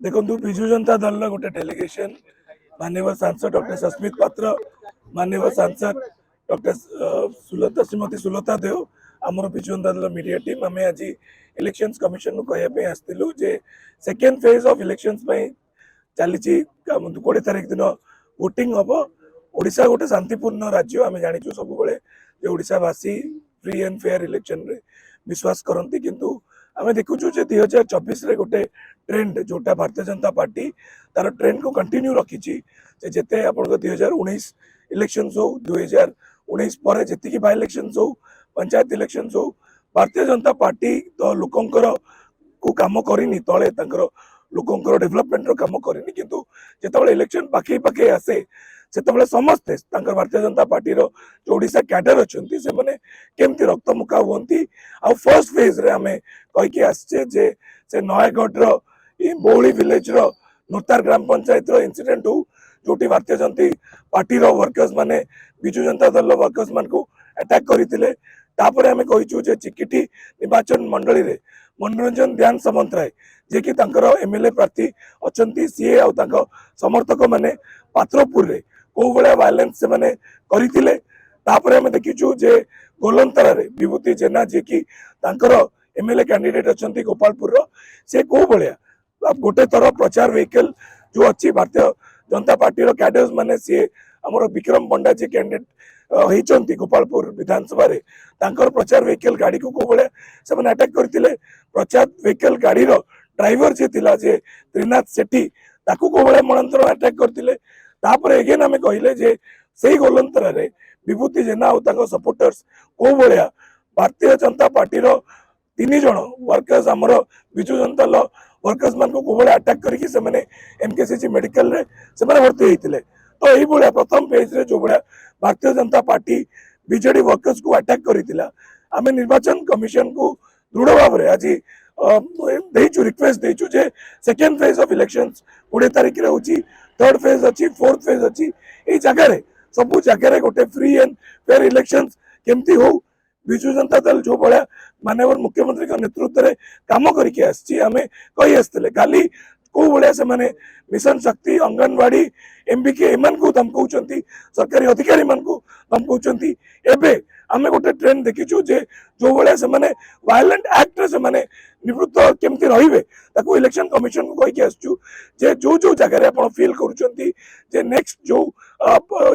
देखो विजु जनता दल गोटे डेलीगेशन माननीय सांसद डॉक्टर सस्मित पात्र माननीय सांसद डॉक्टर सुलता श्रीमती सुलता देव आमर विजु जनता दल मीडिया टीम आम आज इलेक्शंस कमिशन को कहवाई आसलु जे सेकेंड फेज ऑफ इलेक्शंस चली 20 तारीख दिन वोटिंग हम ओडिशा गोटे शांतिपूर्ण राज्य आम जाचु सब ओडिशावासी फ्री एंड फेयर इलेक्शन रे विश्वास करती किंतु आम देखुचु 2024 रे गोटे ट्रेंड जोटा भारतीय जनता पार्टी तार ट्रेंड को कंटिन्यू रखी जिते आप 2019 इलेक्शन हो 2019 पर जी बाय इलेक्शन हो पंचायत इलेक्शन हो भारतीय जनता पार्टी तो लोकंकर को काम करनी तले लोकंकर डेवलपमेंट काम करनी किंतु जिते इलेक्शन पाखे पाखे आसे से समस्ते भारतीय जनता पार्टी जो ओडिशा कैडर अच्छा से रक्त मुखा हमें आ फर्स्ट फेज रे आम कहीकि आसचे जे से नयगढ़ बौली विलेज नोतार ग्राम पंचायत इंसिडेंट हो जो भारतीय जनता पार्टी वर्कर्स माने विजु जनता दल वर्कर्स मान को अटैक करते आम कहीचु चिकिटी निर्वाचन मंडली रे मनोरंजन ध्यान सामंतराय जे कि एमएलए प्रार्थी अच्छा सी आ समर्थक माने पात्रपुर रे को भाया वायलेंस से माने करथिले तापर हम देखिचु जे गोलंतरा रे विभूति जेना जे कि एमएलए कैंडिडेट अच्छा गोपालपुर से को भाया गोटे थर प्रचार व्हीकल जो अच्छी भारतीय जनता पार्टी कैडर्स माने सी आमर विक्रम पंडा जी कैंडिडेट होती गोपालपुर विधानसभा रे प्रचार व्हीकल गाड़ी को भाया से अटैक करते प्रचार व्हीकल गाड़ी ड्राइवर जी थिला जे त्रिनाथ सेठी ताकू को भाया मरणतर अटैक करते एगेन आम कहले जे से गोलंतरा रे विभूति जेना और सपोर्टर्स को भाया भारतीय जनता पार्टी 3 जन वर्कर्स आमर विजु जनता दल वर्कर्स मान को भाया अटैक करके एमकेसीजी मेडिकल रे से भर्ती होते तो यही प्रथम पेज रे जो भाया भारतीय जनता पार्टी बीजेडी वर्कर्स को अटैक करथिला आम निर्वाचन कमिशन को दृढ़ भाव में आज रिक्वेस्ट देचु जे सेकेंड फेज ऑफ इलेक्शंस 20 तारीख रे होची थर्ड फेज अच्छी फोर्थ फेज अच्छी ये जगह सबू जगह गोटे फ्री एंड फेयर इलेक्शंस केमती हो विजु जनता दल जो भाया माननीय मुख्यमंत्री का नेतृत्व में कम करके आम कही आसते खाली को भाया से मिशन शक्ति अंगनवाड़ी एमबीके एमान को धमकाउं सरकारी अधिकारी मान को धमकाउं एबे आमे गोटे ट्रेंड देखीचु जे जो भाया से वायलेंट एक्ट से निवृत्त केमती रहिबे ताको इलेक्शन कमिशन को कहि आसचु जे जो जो जगह आप फील करूछंती जे नेक्स्ट जो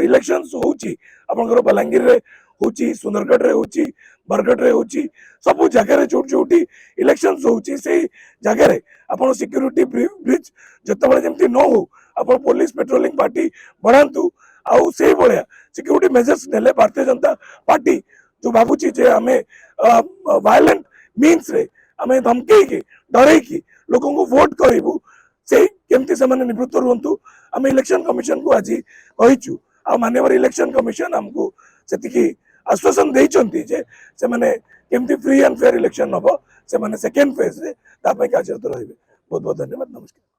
इलेक्शंस होची आपनकर बलांगीर रे होची सुंदरगढ़ रे होची बरगढ़ रे होची सब जगह जो जोटी इलेक्शंस होची से जगह रे आपण सिक्योरिटी ब्रिज जतबळे जेमती न हो आपण पुलिस पेट्रोलिंग पार्टी बढ़ातु आउ से भाया सिक्योरिटी मेजर्स नेले भारतीय जनता पार्टी जो भावुची जे आमे वायलेंट मीन्स रे आमे धमकेकी डरेकी लोकों को वोट करिबु से केमती से निवृत्त रुहतु आम इलेक्शन कमिशन को आज कहीचु आ माननीय इलेक्शन कमिशन आमको से आश्वासन देइचंती जे से केमती फ्री एंड फेयर इलेक्शन हम से सेकेंड फेज रे कार्यरत रहिबे। बहुत बहुत धन्यवाद, नमस्कार।